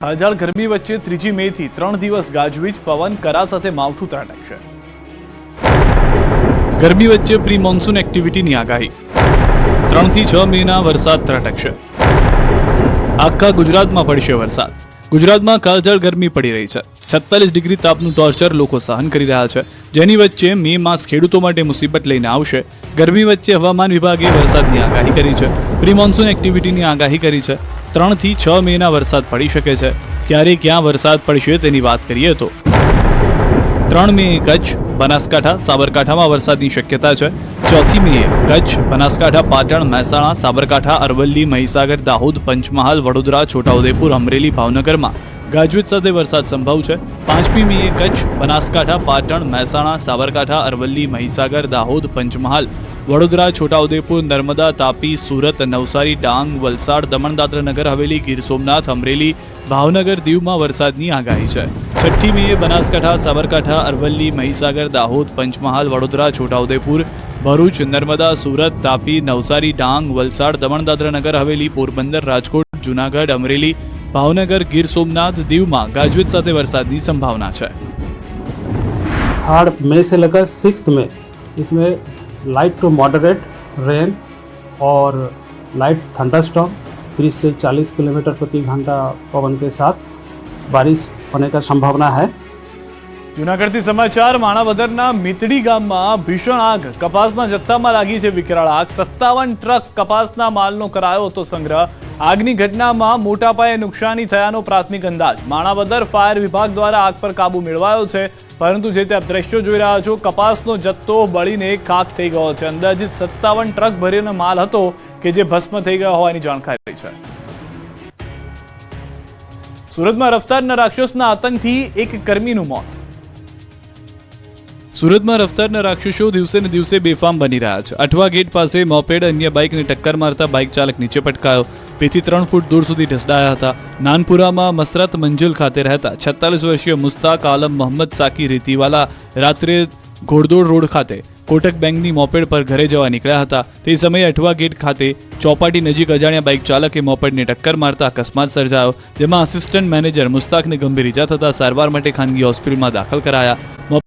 હાજાળ ગરમી વચ્ચે 3જી મેથી 3 દિવસ ગાજવીજ પવન કરા સાથે માવઠું ત્રાટકશે। ગરમી વચ્ચે પ્રી મોન્સૂન એક્ટિવિટીની આગાહી। 3 થી 6 મેના વરસાદ ત્રાટકશે। આખા ગુજરાતમાં પડશે વરસાદ। ગુજરાતમાં કાળઝાળ ગરમી પડી રહી છે। 46 ડિગ્રી તાપનું ટોર્ચર લોકો સહન કરી રહ્યા છે, જેની વચ્ચે મે માસ ખેડૂતો માટે મુસીબત લઈને આવશે। ગરમી વચ્ચે હવામાન વિભાગે વરસાદની આગાહી કરી છે। પ્રી મોન્સૂન એક્ટિવિટીની આગાહી કરી છે। 3 થી 6 મેના વરસાદ પડી શકે છે। ક્યારે ક્યાં વરસાદ પડશે તેની વાત કરીએ તો 3 મે કચ્છ, બનાસકાંઠા, સાબરકાંઠામાં વરસાદની શક્યતા છે। 4 મે કચ્છ, બનાસકાંઠા, પાટણ, મહેસાણા, સાબરકાંઠા, અરવલ્લી, મહીસાગર, દાહોદ, પંચમહાલ, વડોદરા, છોટાઉદેપુર, અમરેલી, ભાવનગરમાં ગાજવીજ સાથે વરસાદ સંભવ છે। 5મી મે કચ્છ, બનાસકાંઠા, પાટણ, મહેસાણા, સાબરકાંઠા, અરવલ્લી, મહીસાગર, દાહોદ, પંચમહાલ, વડોદરા, છોટાઉદેપુર, નર્મદા, તાપી, સુરત, નવસારી, ડાંગ, વલસાડ, દમણ, દાદરા, નગર હવેલી, ગીર સોમનાથ, અમરેલી, ભાવનગર, દીવમાં વરસાદની આગાહી છે। 6ઠી મે બનાસકાંઠા, સાબરકાંઠા, અરવલ્લી, મહીસાગર, દાહોદ, પંચમહાલ, વડોદરા, છોટાઉદેપુર, ભરૂચ, નર્મદા, સુરત, તાપી, નવસારી, ડાંગ, વલસાડ, દમણ, દાદરા, નગર હવેલી, પોરબંદર, રાજકોટ, જૂનાગઢ, અમરેલી, ભાવનગર, ગીર સોમનાથ, દીવમાં ગાજવીજ સાથે વરસાદની સંભાવના છે। 3 मई से लेकर 6 मई इसमें लाइट टू मॉडरेट रेन और लाइट थंडरस्टॉर्म 30 से 40 किलोमीटर प्रति घंटा पवन के साथ बारिश होने का संभावना है। જૂનાગઢથી સમાચાર। માણાવદરના મીતડી ગામમાં ભીષણ આગ। કપાસના જથ્થામાં લાગી છે વિકરાળ આગ। 57 ટ્રક કપાસના માલનો કરાયો હતો સંગ્રહ। આગની ઘટનામાં મોટા પાયે નુકસાની થયાનો પ્રાથમિક અંદાજ। માણાવદર ફાયર વિભાગ દ્વારા આગ પર કાબુ મેળવાયો છે, પરંતુ જે તે આપ દ્રશ્યો જોઈ રહ્યા છો, કપાસનો જથ્થો બળીને ખાખ થઈ ગયો છે। અંદાજિત 57 ટ્રક ભરેલો માલ હતો કે જે ભસ્મ થઈ ગયો હોવાની જાણકારી છે। સુરતમાં રફતારના રાક્ષસના આતંકથી એક કર્મીનું મોત। સુરતમાં રફતારના રાક્ષસો દિવસે ને દિવસે બેફામ બની રહ્યા છે। અઠવા ગેટ પાસે મોપેડ અન્ય બાઇકને ટક્કર મારતા બાઇક ચાલક નીચે પટકાયો। 2 થી 3 ફૂટ દૂર સુધી ઢસડાયા હતા। નાનપુરામાં મસરત મંજિલ ખાતે રહેતા 46 વર્ષીય મુસ્તાક આલમ મોહમ્મદ સાકી રેતીવાલા રાત્રે ઘોડદોડ રોડ ખાતે કોટક બેંકની મોપેડ પર ઘરે જવા નીકળ્યા હતા। તે સમયે અઠવા ગેટ ખાતે ચોપાટી નજીક અજાણ્યા બાઇક ચાલકે મોપેડને ટક્કર મારતા અકસ્માત સર્જાયો, જેમાં આસિસ્ટન્ટ મેનેજર મુસ્તાકને ગંભીર ઇજા થતા સારવાર માટે ખાનગી હોસ્પિટલમાં દાખલ કરાયા।